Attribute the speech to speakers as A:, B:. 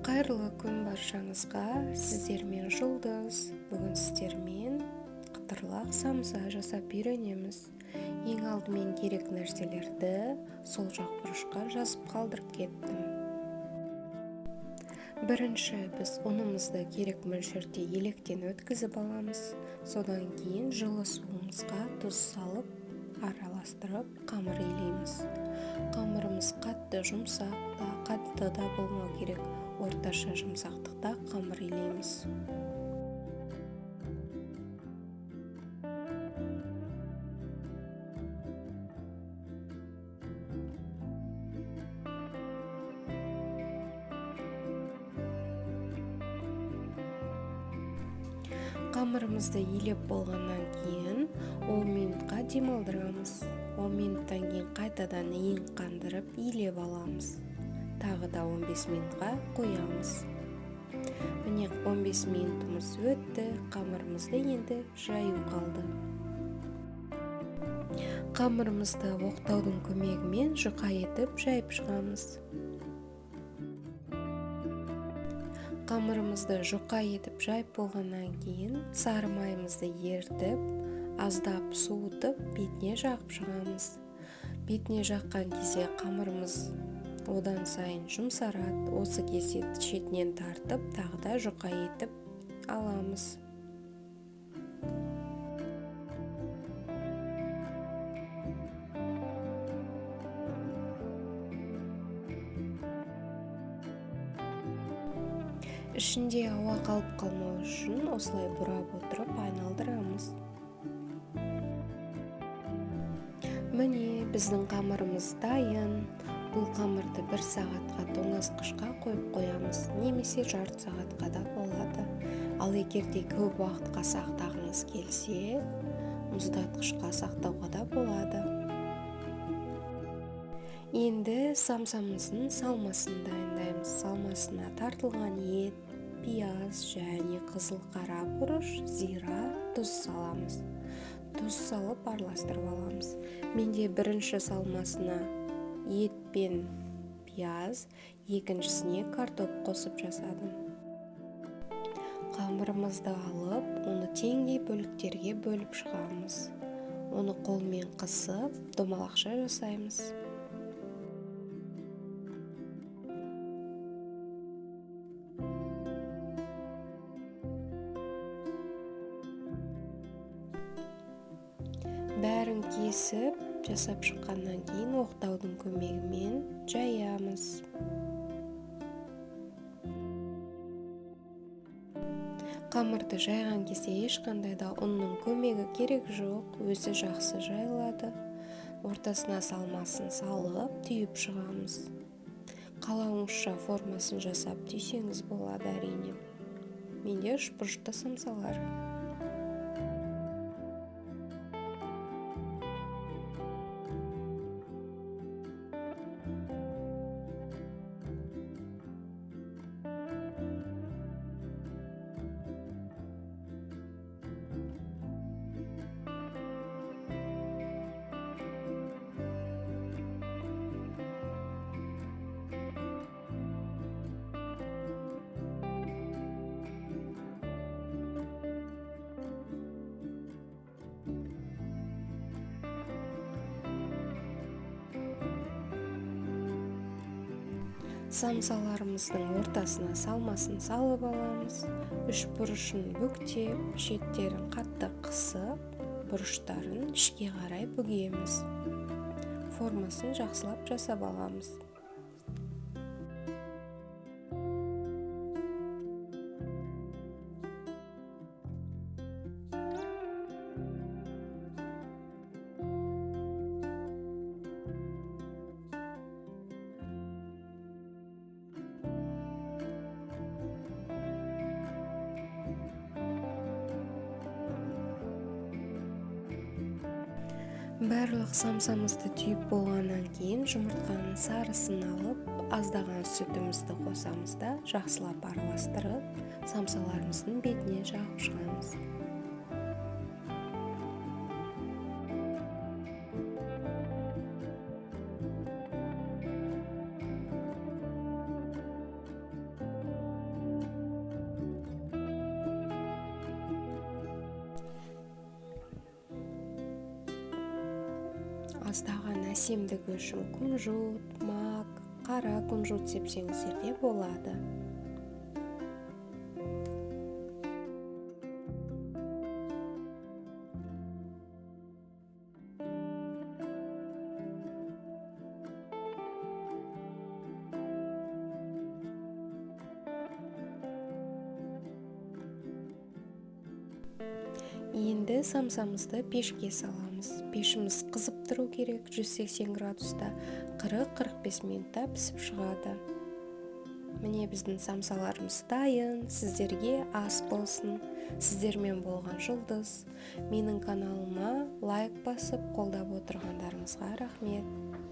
A: Қайырлы күн баршаңызға, сіздермен Жұлдыз. Бүгін сіздермен қытырлақ самса жасап үйренеміз. Ең алдымен керек нәрселерді сол жақ бұрышқа жазып қалдырып кеттім. Бірінші біз ұнымызды керек мөлшерде електен өткізіп аламыз. Содан кейін жылы суымызға тұз салып, араластырып қамыр илейміз. Қамырымыз қатты жұмсақ та, қатты да болмау керек. Орташа жұмсақтықта қамыр илейміз. Қамырымызды илеп болғаннан кейін 10 минутқа демалдырамыз. 10 минуттан кейін қайтадан иін қандырып илеп аламыз. Тағы да 15 минутқа қоямыз. Міне 15 минутымыз өтті, қамырымызды енді жаю қалды. Қамырымызды оқтаудың көмегімен жұқа етіп жайып шығамыз. Қамырымызды жұқа етіп жайып болғаннан кейін сары майымызды ертіп, аздап суытып, бетіне жағып шығамыз. Бетіне жаққан кезде қамырымыз одан сайын жұмсарады. Осы кезде шетінен тартып, тағы да жұқа етіп аламыз. Ішінде ауа қалып қалмау үшін осылай бұрап отырып айналдырамыз. Міне біздің қамырымыз дайын. Бұл қамырды 1 сағатқа тоңазытқышқа қойып қоямыз, немесе жарты сағатқа да болады. Ал егерде көп уақытқа сақтағыңыз келсе, мұздатқышқа сақтауға да болады. Енді самсамыздың салмасын дайындаймыз. Салмасына тартылған ет, пияз және қызыл қара бұрыш, зира, тұз саламыз. Тұз салып араластырып аламыз. Менде бірінші салмасына ет пен пияз, екіншісіне картоп қосып жасадым. Қамырымызды алып, оны теңдей бөліктерге бөліп шығамыз. Оны қолмен қысып, домалақша жасаймыз. Бәрін кесіп, жасап шыққаннан кейін оқтаудың көмегімен жаямыз. Қамырды жайған кезде ешқандай да ұнның көмегі керек жоқ, өзі жақсы жайылады. Ортасына салмасын салып, түйіп шығамыз. Қалауыңызша формасын жасап түйсеңіз болады әрине. Менде үшбұрышты самсалар. Самсаларымыздың ортасына салмасын салып аламыз. Үш бұрышын бүктеп, шеттерін қатты қысып, бұрыштарын ішке қарай бүгеміз. Формасын жақсылап жасап аламыз. Барлық самсамызды түйіп болғаннан кейін жұмыртқаның сарысын алып, аздаған сүтімізді қосамыз да жақсылап араластырып, самсаларымыздың бетіне жағып шығамыз. аздаған әсемдігі үшін күнжут, мак, қара күнжут сепсеңіздер де болады. Енді самсамызды пешке саламыз. Пешіміз қызып тұру керек, 180 градуста 40-45 минутта пісіп шығады. Міне біздің самсаларымыз дайын. Сіздерге ас болсын. Сіздермен болған Жұлдыз. Менің каналыма лайк басып қолдап отырғандарыңызға рахмет.